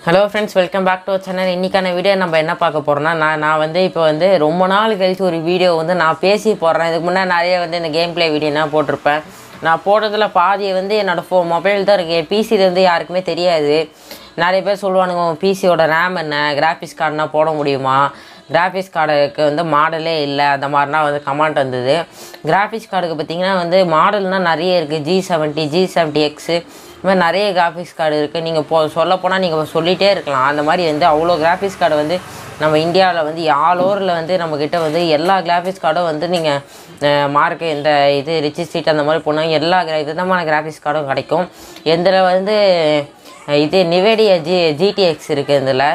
Hello friends, welcome back to channel. இன்றைக்கான video நம்ம என்ன பார்க்க போகிறோம்னா, நான் இப்போ ரொம்ப நாள் கழிச்சு ஒரு வீடியோ நான் பேசி போடுறேன். இதுக்கு முன்னாடி நிறைய இந்த கேம் பிளே வீடியோலாம் போட்டிருப்பேன். நான் போடுறதுல பாதி என்னோடய மொபைல் தான் இருக்குது. பிசிலேருந்து யாருக்குமே தெரியாது. நிறைய பேர் சொல்லுவானுங்க, உங்கள் பிசியோட ரேம் என்ன, கிராஃபிக்ஸ் கார்டுனா போட முடியுமா, கிராஃபிக்ஸ் கார்டுக்கு மாடலே இல்லை, அந்த மாதிரினா கமெண்ட் வந்தது. கிராஃபிக்ஸ் கார்டுக்கு பார்த்திங்கன்னா மாடல்னால் நிறைய இருக்குது. G70, G70X இது மாதிரி நிறைய கிராஃபிக்ஸ் கார்டு இருக்குது. நீங்கள் சொல்லப்போனால் நீங்கள் சொல்லிகிட்டே இருக்கலாம். அந்த மாதிரி அவ்வளோ கிராஃபிக்ஸ் கார்டு நம்ம இந்தியாவில் ஆல் ஓவரில் நம்மக்கிட்ட எல்லா கிராஃபிக்ஸ் கார்டும் நீங்கள் மார்க்கு இந்த ரிச் ஸ்ட்ரீட் அந்த மாதிரி போனால் எல்லா விதமான கிராஃபிக்ஸ் கார்டும் கிடைக்கும். இதில் நிவேடியா GTX இருக்குது. இதில்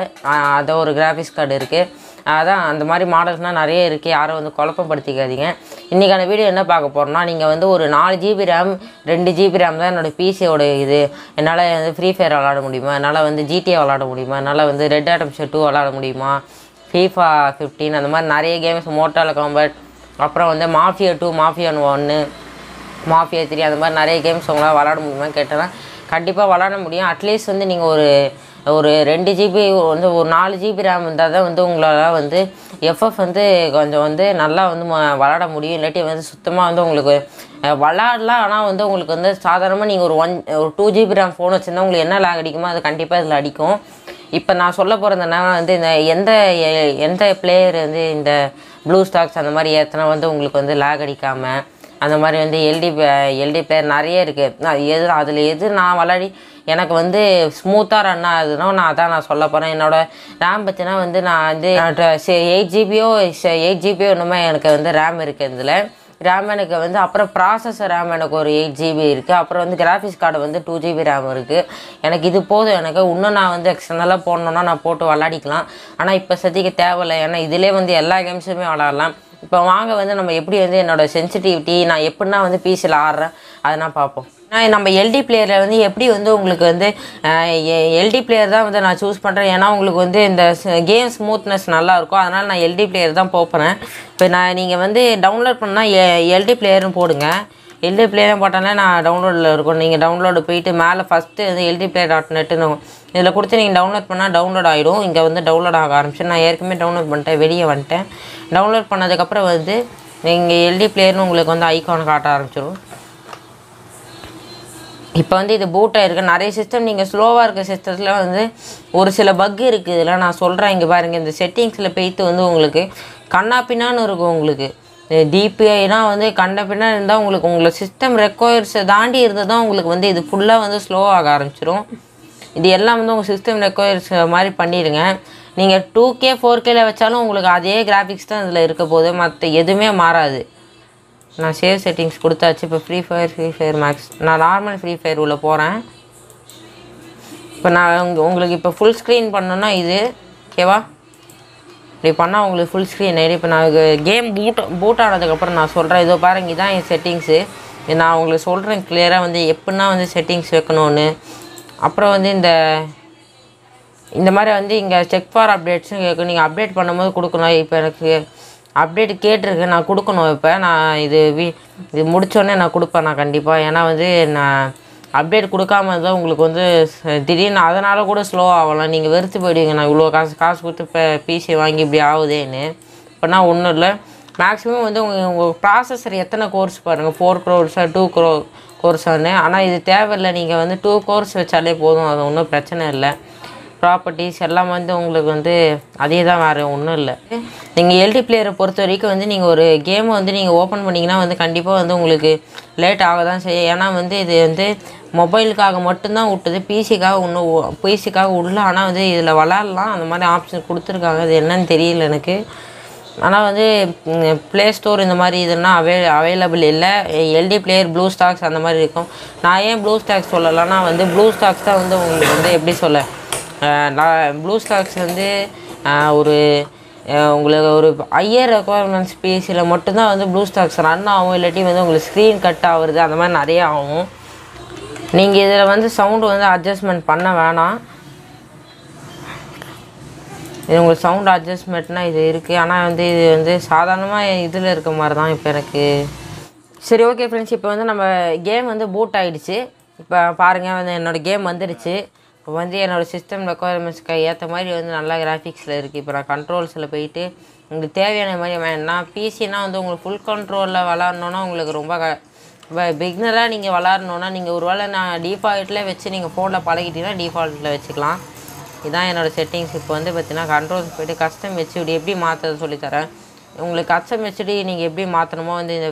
அது ஒரு கிராஃபிக்ஸ் கார்டு இருக்குது. அதான் அந்த மாதிரி மாடல்ஸ்னால் நிறைய இருக்குது. யாரும் குழப்பப்படுத்திக்காதீங்க. இன்றைக்கான வீடியோ என்ன பார்க்க போகிறோம்னா, நீங்கள் ஒரு 4 GB ரேம் 2 GB ரேம் தான் என்னோடய பிசியோட என்னால் ஃப்ரீ ஃபயர் விளாட முடியுமா, என்னால் GTA விளாட முடியுமா, என்னால் ரெட் ஆட்டம்ஷன் 2 விளாட முடியுமா, FIFA 15 அந்த மாதிரி நிறைய கேம்ஸ், மோர்டல் காம்பட், அப்புறம் மாஃபியா 2, மாஃபியா 1, மாஃபியா 3 அந்த மாதிரி நிறைய கேம்ஸ் உங்களால் விளாட முடியுமா கேட்டேன்னா கண்டிப்பாக விளாட முடியும். அட்லீஸ்ட் நீங்கள் ஒரு 2 GB ஒரு 4 GB ரேம் இருந்தால் தான் உங்களால் FF கொஞ்சம் நல்லா விளாட முடியும். இல்லாட்டி சுத்தமாக உங்களுக்கு விளாடலாம். ஆனால் உங்களுக்கு சாதாரணமாக நீங்கள் ஒரு 2 GB ரேம் ஃபோன் வச்சுருந்தா உங்களுக்கு என்ன லேக் அடிக்குமோ அது கண்டிப்பாக இதில் அடிக்கும். இப்போ நான் சொல்ல போகிறது என்ன, இந்த எந்த பிளேயர் இந்த ப்ளூ ஸ்டாக்ஸ் அந்த மாதிரி ஏற்றினா உங்களுக்கு லேக் அடிக்காமல் அந்த மாதிரி எல்டி பிளேயர் நிறைய இருக்குது. அதில் நான் விளாடி எனக்கு ஸ்மூத்தாக ரன் ஆகுதுன்னா நான் சொல்ல போகிறேன். என்னோடய ரேம் பற்றினா நான் 8 GB ஒன்றுமே எனக்கு ரேம் இருக்குது. இதில் ரேம் எனக்கு அப்புறம் ப்ராசஸர் ரேம் எனக்கு ஒரு 8 GB இருக்குது. அப்புறம் கிராஃபிக்ஸ் கார்டு 2 GB ரேம் இருக்குது. எனக்கு இது போதும். எனக்கு இன்னும் நான் எக்ஸ்டர்னலாக போடணுன்னா நான் போட்டு விளாடிக்கலாம். ஆனால் இப்போ சதிக்கு தேவையில்லை. ஏன்னா இதிலே எல்லா கேம்ஸுமே விளாட்லாம். இப்போ வாங்க நம்ம எப்படி என்னோடய சென்சிட்டிவிட்டி நான் எப்படின்னா பிசியில் ஆடுறேன் அதை நான் பார்ப்போம். நம்ம எல்டி பிளேயரில் எப்படி உங்களுக்கு எல்டி பிளேயர் தான் நான் சூஸ் பண்ணுறேன். ஏன்னா உங்களுக்கு இந்த கேம் ஸ்மூத்னஸ் நல்லாயிருக்கும். அதனால் நான் எல்டி பிளேயர் தான் போகிறேன். இப்போ நீங்கள் டவுன்லோட் பண்ணால் எல்டி பிளேயர்னு போடுங்க. எல்டி பிளேயரும் போட்டாலே நான் டவுன்லோடில் இருக்கும். நீங்கள் டவுன்லோடு போயிட்டு மேலே ஃபஸ்ட்டு LDplayer.netன்னு இதில் கொடுத்து நீங்கள் டவுன்லோட் பண்ணால் டவுன்லோட் ஆகிடும். இங்கே டவுன்லோட் ஆக ஆரம்பிச்சு நான் ஏற்கனவே டவுன்லோட் பண்ணிட்டேன், வெளியே வந்துட்டேன். டவுன்லோட் பண்ணதுக்கப்புறம் நீங்கள் எல்டி பிளேயர்னு உங்களுக்கு ஐகான் காட்ட ஆரம்பிச்சிடும். இப்போ இது பூட் ஆகிருக்கு. நிறைய சிஸ்டம் நீங்கள் ஸ்லோவாக இருக்க சிஸ்டத்தில் ஒரு சில பக் இருக்குது. இதெல்லாம் நான் சொல்கிறேன். இங்கே பாருங்கள், இந்த செட்டிங்ஸில் போய்த்து உங்களுக்கு கண்ணா பின்னான்னு இருக்கும். உங்களுக்கு டிபிஐனா கண்ட பின்னா இருந்தால் உங்களை சிஸ்டம் ரெக்வயர்ஸை தாண்டி இருந்தால் தான் உங்களுக்கு இது ஃபுல்லாக ஸ்லோவாக ஆரம்பிச்சிடும். இது எல்லாம் உங்கள் சிஸ்டம் ரெக்வயர்ஸ் மாதிரி பண்ணிடுங்க. நீங்கள் 2K 4Kல வச்சாலும் உங்களுக்கு அதே கிராஃபிக்ஸ் தான் இதில் இருக்க போது, மற்ற எதுவுமே மாறாது. நான் சேவ் செட்டிங்ஸ் கொடுத்தாச்சு. இப்போ ஃப்ரீ ஃபயர் மேக்ஸ் நான் நார்மல் ஃப்ரீ ஃபயர் உள்ளே போகிறேன். இப்போ நான் உங்களுக்கு இப்போ ஃபுல் ஸ்க்ரீன் பண்ணோன்னா இது ஓகேவா, இப்படி பண்ணால் உங்களுக்கு ஃபுல் ஸ்க்ரீன் ஆகிடும். இப்போ நான் கேம் பூட் ஆனதுக்கப்புறம் நான் சொல்கிறேன். இதோ பாருங்கள், இதான் என் செட்டிங்ஸு. நான் உங்களுக்கு சொல்கிறேன் கிளியராக எப்படின்னா செட்டிங்ஸ் வைக்கணும்னு. அப்புறம் இந்த மாதிரி இங்கே செக் ஃபார் அப்டேட்ஸும் கேட்கும். நீங்கள் அப்டேட் பண்ணும்போது கொடுக்கணும். இப்போ எனக்கு அப்டேட் கேட்டிருக்கு, நான் கொடுக்கணும். இப்போ நான் இது முடித்தோடனே நான் கொடுப்பேன் நான் கண்டிப்பாக. ஏன்னா நான் அப்டேட் கொடுக்காம தான் உங்களுக்கு திடீர்னு அதனால் கூட ஸ்லோ ஆகலாம். நீங்கள் வெறுத்து போயிடுவீங்க, நான் இவ்வளோ காசு கொடுத்து இப்போ பிசி வாங்கி இப்படி ஆகுதேன்னு. இப்போனா ஒன்றும் இல்லை. மேக்ஸிமம் உங்கள் ப்ராசஸர் எத்தனை கோர்ஸ் பாருங்கள், 4 கோர்ஸா 2 கோர்ஸான்னு. ஆனால் இது தேவையில்லை. நீங்கள் 2 கோர்ஸ் வச்சாலே போதும். அது ஒன்றும் பிரச்சனை இல்லை. ப்ராப்பர்ட்டிஸ் எல்லாம் உங்களுக்கு அதே தான், வேறு ஒன்றும் இல்லை. நீங்கள் எல்டி பிளேயரை பொறுத்த வரைக்கும் நீங்கள் ஒரு கேமை நீங்கள் ஓப்பன் பண்ணிங்கன்னா கண்டிப்பாக உங்களுக்கு லேட் ஆக தான் செய்யும். ஏன்னா இது மொபைலுக்காக மட்டும்தான் விட்டுது, பிசிக்காக உள்ள. ஆனால் இதில் விளாட்லாம், அந்த மாதிரி ஆப்ஷன் கொடுத்துருக்காங்க. அது என்னன்னு தெரியல எனக்கு. ஆனால் ப்ளே ஸ்டோர் இந்த மாதிரி இதுன்னா அவைலபிள் இல்லை. எல்டி பிளேயர் ப்ளூ ஸ்டாக்ஸ் அந்த மாதிரி இருக்கும். நான் ஏன் ப்ளூ ஸ்டாக்ஸ் சொல்லலைன்னா ப்ளூ ஸ்டாக்ஸ் தான் உங்களுக்கு எப்படி சொல்ல, ப்ளூ ஸ்டாக்ஸ் ஒரு உங்களுக்கு ஒரு ஹையர் ரெக்குவயர்மெண்ட்ஸ் பிசியில் மட்டும்தான் ப்ளூ ஸ்டாக்ஸ் ரன் ஆகும். இல்லாட்டி உங்களுக்கு ஸ்க்ரீன் கட் ஆகுறது அந்த மாதிரி நிறைய ஆகும். நீங்கள் இதில் சவுண்டு அட்ஜஸ்ட்மெண்ட் பண்ண வேணாம். இது உங்களுக்கு சவுண்ட் அட்ஜஸ்ட்மெண்ட்னால் இது இருக்குது. ஆனால் இது சாதாரணமாக இதில் இருக்க மாதிரி தான் இப்போ எனக்கு. சரி, ஓகே ஃப்ரெண்ட்ஸ், இப்போ நம்ம கேம் பூட் ஆகிடுச்சு. இப்போ பாருங்கள், என்னோடய கேம் வந்துடுச்சு. இப்போ வந்து என்னோடய சிஸ்டம் ரெக்குவயர்மெண்ட்ஸ்க்கு ஏற்ற மாதிரி வந்து நல்லா கிராஃபிக்ஸில் இருக்குது. இப்போ நான் கண்ட்ரோல்ஸில் போயிட்டு உங்களுக்கு தேவையான மாதிரி வேணாம். பிசினா வந்து உங்களுக்கு ஃபுல் கண்ட்ரோலில் விளாட்ணுன்னா உங்களுக்கு ரொம்ப பிகினராக நீங்கள் விளாட்ணுன்னா நீங்கள் ஒரு வேளை நான் டிஃபால்ட்டில் வச்சு நீங்கள் ஃபோனில் பழகிட்டீங்கன்னா டிஃபால்ட்டில் வச்சுக்கலாம். இதுதான் என்னோடய செட்டிங்ஸ். இப்போ வந்து பார்த்தீங்கன்னா கண்ட்ரோல்ஸ் போய்ட்டு கஸ்டம் ஹெச்டி எப்படி மாற்றுறது சொல்லித்தரேன். உங்களுக்கு கஸ்டம் ஹெச்டி நீங்கள் எப்படி மாற்றணுமோ வந்து இந்த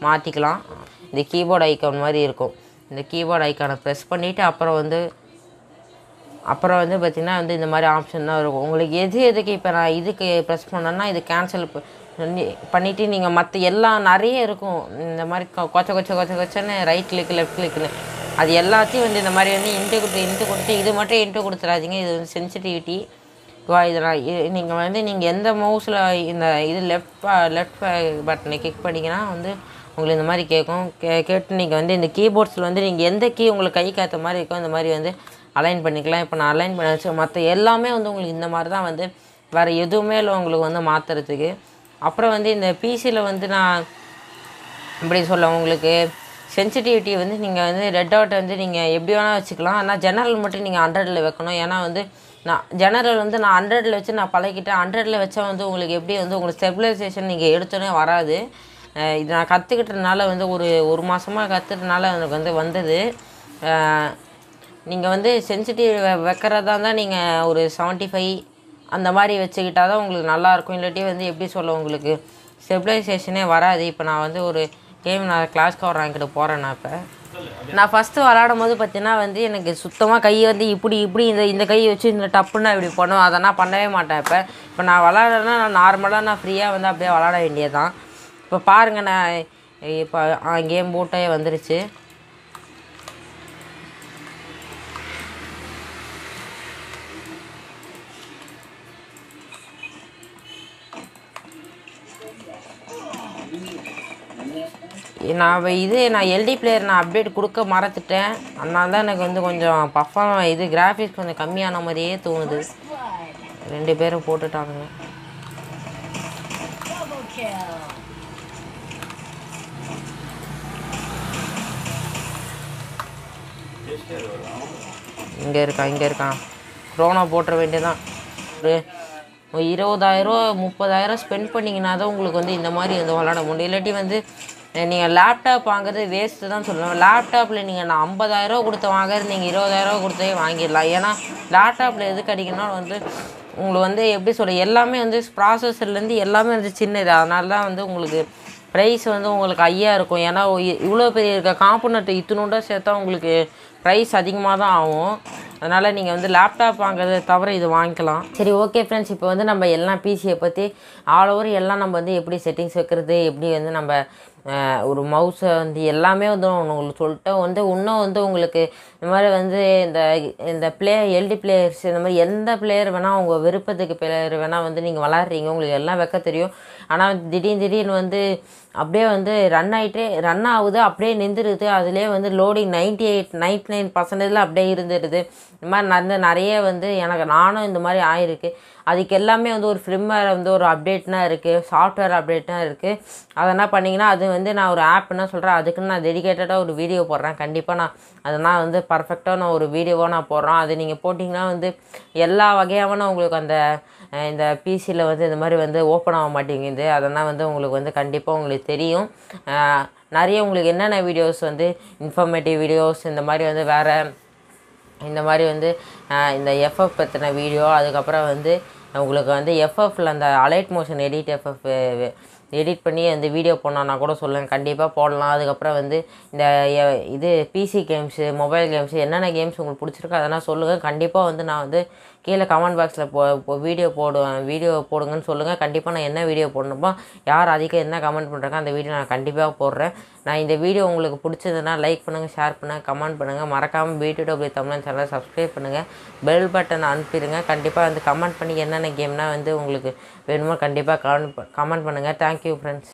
மாற்றிக்கலாம். இந்த கீபோர்டு ஐக்கான் மாதிரி இருக்கும். இந்த கீபோர்டு ஐக்கானை ப்ரெஸ் பண்ணிவிட்டு அப்புறம் வந்து பார்த்திங்கன்னா வந்து இந்த மாதிரி ஆப்ஷன் தான் இருக்கும். உங்களுக்கு எதுக்கு இப்போ நான் இதுக்கு ப்ரெஸ் பண்ணேன்னா இது கேன்சல் பண்ணிவிட்டு நீங்கள் மற்ற எல்லாம் நிறைய இருக்கும். இந்த மாதிரி கொச்சன்னு ரைட் கிளிக் லெஃப்ட் கிளிக்னு அது எல்லாத்தையும் வந்து இந்த மாதிரி வந்து இன்ட்டு கொடுத்து இது மட்டும் இன்ட்டு கொடுத்துடாதீங்க. இது வந்து சென்சிட்டிவிட்டி. இதெல்லாம் நீங்கள் எந்த மவுஸில் இந்த இது லெஃப்ட் பட்டனை கிளிக் பண்ணிங்கன்னா வந்து உங்களுக்கு இந்த மாதிரி கேட்டு நீங்கள் வந்து இந்த கீபோர்ட்ஸில் வந்து நீங்கள் எந்த கீ உங்களுக்கு கைக்கு ஏற்ற மாதிரி இருக்கோ இந்த மாதிரி வந்து அலைன் பண்ணிக்கலாம். இப்போ நான் அலைன் பண்ணி வச்சு மற்ற எல்லாமே வந்து உங்களுக்கு இந்த மாதிரி தான் வந்து வேறு எதுவுமே இல்லை உங்களுக்கு வந்து மாற்றுறதுக்கு. அப்புறம் வந்து இந்த பிசியில் வந்து நான் இப்படி சொல்ல உங்களுக்கு சென்சிட்டிவிட்டி வந்து நீங்கள் வந்து ரெட் அவுட் வந்து நீங்கள் எப்படி வேணால் வச்சுக்கலாம். ஆனால் ஜெனரல் மட்டும் நீங்கள் 100ல் வைக்கணும். ஏன்னா வந்து நான் ஜெனரல் வந்து நான் 100ல் வச்சு நான் பழகிட்டேன். 100ல் வச்சா வந்து உங்களுக்கு எப்படி வந்து உங்களுக்கு ஸ்டெபிலைசேஷன் நீங்கள் எடுத்தோன்னே வராது. இது நான் கற்றுக்கிட்டதுனால வந்து ஒரு மாதமாக கற்றுட்டனால எனக்கு வந்து வந்தது. நீங்கள் வந்து சென்சிட்டிவ் வைக்கிறதா இருந்தால் நீங்கள் ஒரு 75 அந்த மாதிரி வச்சுக்கிட்டால் தான் உங்களுக்கு நல்லாயிருக்கும். இல்லாட்டி வந்து எப்படி சொல்ல உங்களுக்கு ஸ்டெபிலைசேஷனே வராது. இப்போ நான் வந்து ஒரு கேம் நான் கிளாஸ் கவர் ரேங்கிட்ட போகிறேன். நான் ஃபஸ்ட்டு விளாடும் போது பார்த்தீங்கன்னா வந்து எனக்கு சுத்தமாக கை வந்து இப்படி இந்த கையை வச்சு இந்த டப்புன்னு இப்படி பண்ணும். அதை நான் பண்ணவே மாட்டேன். இப்போ நான் விளாட்றேன்னா நான் நார்மலாக நான் ஃப்ரீயாக வந்து அப்படியே விளாட வேண்டியது தான். இப்போ பாருங்கள் நான் இப்போ கேம் போட்டே வந்துருச்சு. நான் எல்டி பிளேயர் நான் அப்டேட் கொடுக்க மறந்துட்டேன். அதனால தான் எனக்கு வந்து கொஞ்சம் பஃபாக இது கிராஃபிக்ஸ் கொஞ்சம் கம்மியான மாதிரியே தோணுது. 2 பேரும் போட்டுட்டாங்க. இங்கே இருக்கான் க்ரோனோ போட்டுற வேண்டியதான். ஒரு 20,000 30,000 ஸ்பெண்ட் பண்ணிங்கன்னா தான் உங்களுக்கு வந்து இந்த மாதிரி வந்து விளாட முடியும். இல்லாட்டி வந்து நீங்கள் லேப்டாப் வாங்குறது வேஸ்ட்டு தான் சொல்லுவேன். லேப்டாப்பில் நீங்கள் நான் 50,000 கொடுத்து வாங்குறது நீங்கள் 20,000 கொடுத்தே வாங்கிடலாம். ஏன்னா லேப்டாப்பில் எது கிடைக்குன்னா வந்து உங்களுக்கு வந்து எப்படி சொல்ல எல்லாமே வந்து ப்ராசஸர்லேருந்து எல்லாமே வந்து சின்னது. அதனால தான் வந்து உங்களுக்கு ப்ரைஸ் வந்து உங்களுக்கு ஹையாக இருக்கும். ஏன்னா இவ்வளோ பெரிய இருக்க காம்பனண்ட் இத்தினோட சேர்த்தா உங்களுக்கு ப்ரைஸ் அதிகமாக தான் ஆகும். அதனால் நீங்கள் வந்து லேப்டாப் வாங்குறதை தவிர இது வாங்கிக்கலாம். சரி, ஓகே ஃப்ரெண்ட்ஸ். இப்போ வந்து நம்ம எல்லாம் பிசியை பற்றி ஆல் ஓவர் எல்லாம் நம்ம வந்து எப்படி செட்டிங்ஸ் வைக்கிறது, எப்படி வந்து நம்ம ஒரு மவுஸை வந்து எல்லாமே வந்து உங்களுக்கு சொல்லிட்டேன். வந்து இன்னும் வந்து உங்களுக்கு இந்த மாதிரி வந்து இந்த எல்டி பிளேயர்ஸ் இந்த மாதிரி எந்த பிளேயர் வேணால் உங்கள் விருப்பத்துக்கு பிளேயர் வேணால் வந்து நீங்கள் விளாட்றீங்க, உங்களுக்கு எல்லாம் வைக்க தெரியும். ஆனால் திடீர்னு வந்து அப்படியே வந்து ரன் ஆகுது, அப்படியே நின்றுடுது. அதுலேயே வந்து லோடிங் 99% அப்படியே இருந்துடுது. இந்த மாதிரி நிறைய வந்து நானும் இந்த மாதிரி ஆயிருக்கு. அதுக்கு எல்லாமே வந்து ஒரு ஃபிர்ம்வேர் வந்து ஒரு அப்டேட்னா இருக்குது, சாஃப்ட்வேர் அப்டேட்னா இருக்குது. அதை என்ன பண்ணிங்கன்னா அது வந்து நான் ஒரு ஆப்னா சொல்கிறேன். அதுக்குன்னு நான் டெடிக்கேட்டடாக ஒரு வீடியோ போடுறேன். கண்டிப்பாக நான் அதனால் வந்து பர்ஃபெக்டாக நான் ஒரு வீடியோவாக நான் போடுறேன். அது நீங்கள் போட்டிங்கன்னா வந்து எல்லா வகையான உங்களுக்கு இந்த பிசியில் வந்து இந்த மாதிரி வந்து ஓப்பன் ஆக மாட்டேங்குது. அதெல்லாம் வந்து உங்களுக்கு வந்து கண்டிப்பாக உங்களுக்கு தெரியும். நிறைய உங்களுக்கு என்னென்ன வீடியோஸ் வந்து இன்ஃபர்மேட்டிவ் வீடியோஸ் இந்த மாதிரி வந்து வேறு இந்த மாதிரி வந்து இந்த எஃப்எஃப் பற்றின வீடியோ, அதுக்கப்புறம் வந்து உங்களுக்கு வந்து எஃப்எஃப்பில் அந்த அலைட் மோஷன் எடிட் பண்ணி அந்த வீடியோ போடணுன்னா கூட சொல்லுங்கள், கண்டிப்பாக போடலாம். அதுக்கப்புறம் வந்து இது பிசி கேம்ஸு, மொபைல் கேம்ஸு என்னென்ன கேம்ஸ் உங்களுக்கு பிடிச்சிருக்கோ அதெல்லாம் சொல்லுங்கள். கண்டிப்பாக வந்து நான் வந்து கீழே கமெண்ட் பாக்ஸில் வீடியோ போடுங்கன்னு சொல்லுங்கள். கண்டிப்பாக நான் என்ன வீடியோ போடணுமோ, யார் அதிகம் என்ன கமெண்ட் பண்ணுறாங்க அந்த வீடியோ நான் கண்டிப்பாக போடுறேன். நான் இந்த வீடியோ உங்களுக்கு பிடிச்சதுன்னா லைக் பண்ணுங்கள், ஷேர் பண்ணுங்கள், கமெண்ட் பண்ணுங்கள். மறக்காமல் BTW தமிழ் சேனலை சப்ஸ்கிரைப் பண்ணுங்கள், பெல் பட்டன் அனுப்பிடுங்க. கண்டிப்பாக வந்து கமெண்ட் பண்ணி என்னென்ன கேம்னால் வந்து உங்களுக்கு வேணுமோ கண்டிப்பாக கமெண்ட் பண்ணுங்கள். Thank you friends.